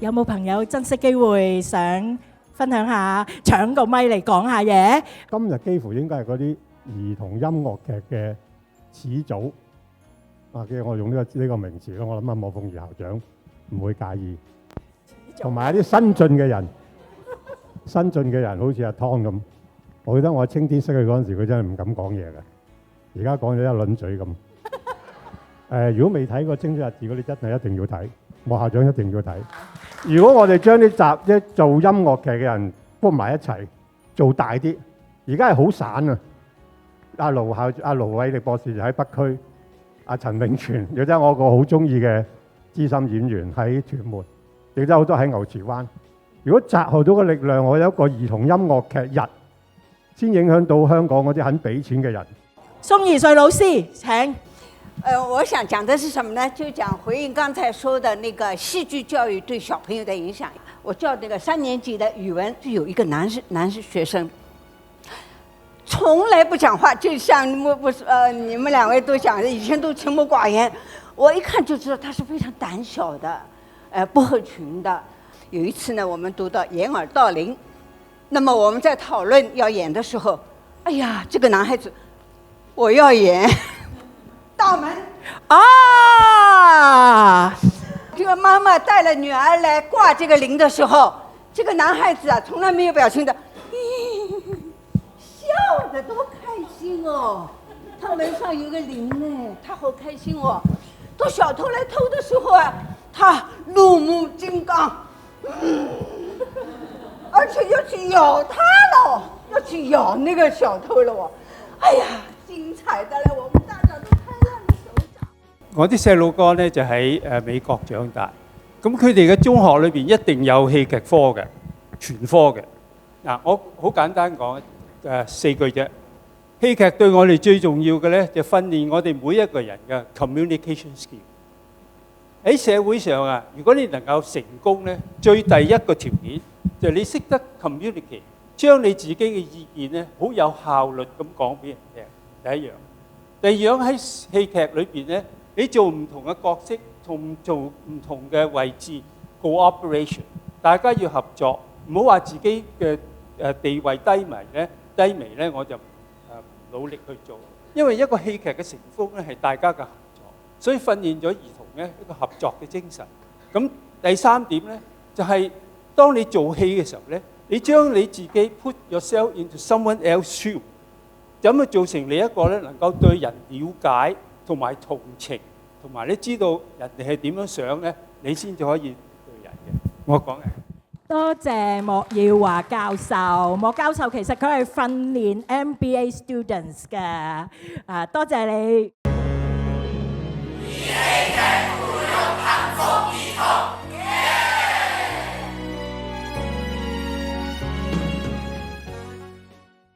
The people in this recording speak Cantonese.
有冇朋友珍惜機會想分享下，搶個咪嚟講下嘢？今日幾乎應該係嗰啲兒童音樂劇嘅始祖啊！嘅我用呢個名詞咯，我諗莫鳳儀校長唔會介意。同埋一啲新進嘅人，好似阿湯咁。我記得我青天識佢嗰陣時，佢真係唔敢講嘢嘅。而家講咗一輪嘴咁。如果未睇過《青春日誌》嗰啲，真係一定要睇。莫校長一定要睇。如果我哋將啲做音樂劇嘅人搬埋一齊做大啲，而家係好散啊！阿盧偉力博士就喺北區，阿陳永全亦都係我個好中意嘅資深演員喺屯門，亦都好多喺牛池灣。如果集合到個力量，我有一個兒童音樂劇日，先影響到香港嗰啲肯俾錢嘅人。宋怡穗老師請。我想講的是什麼呢？就講回應剛才說的那個戲劇教育對小朋友的影響。我教那個3年級的語文，就有一個男學生，從來不講話，就像你們兩位都講的，以前都沉默寡言。我一看就知道他是非常膽小的，不合群的。有一次呢，我們讀到《掩耳盜鈴》，那麼我們在討論要演的時候，哎呀，這個男孩子，我要演大門啊！這個媽媽帶了女兒來掛這個鈴的時候，這個男孩子啊，從來沒有表情的，笑得多開心哦！他門上有個鈴呢，他好開心哦。到小偷來偷的時候啊，他怒目金剛，而且要去咬他了，要去咬那個小偷了哦！哎呀，精彩的嘞！我們大家都拍爛了手掌。我啲細路哥咧就喺美國長大，咁佢哋嘅中學裏邊一定有戲劇科嘅，全科嘅。嗱，我好簡單講4句啫。戲劇對我哋最重要嘅咧，就訓練我哋每一個人嘅 communication skill。喺社會上啊，如果你能夠成功咧，最第一個條件就係你識得 communicate，將你自己嘅意見咧好有效率咁講俾人聽。第一樣，第二樣喺戲劇裏邊咧，你做唔同嘅角色，做唔同嘅位置 cooperation， 大家要合作，唔好話自己嘅地位低微咧，我就努力去做，因為一個戲劇嘅成功咧係大家嘅合作，所以訓練咗兒童咧一個合作嘅精神。咁第3點咧就係當你做戲嘅時候咧，你將你自己 put yourself into someone else's shoe， 咁啊造成你一個咧能夠對人了解同埋同情，同埋你知道人哋係點樣想咧，你先至可以對人嘅。我講嘅。多謝莫耀華教授。莫教授其實佢係訓練 MBA students 嘅，多謝你。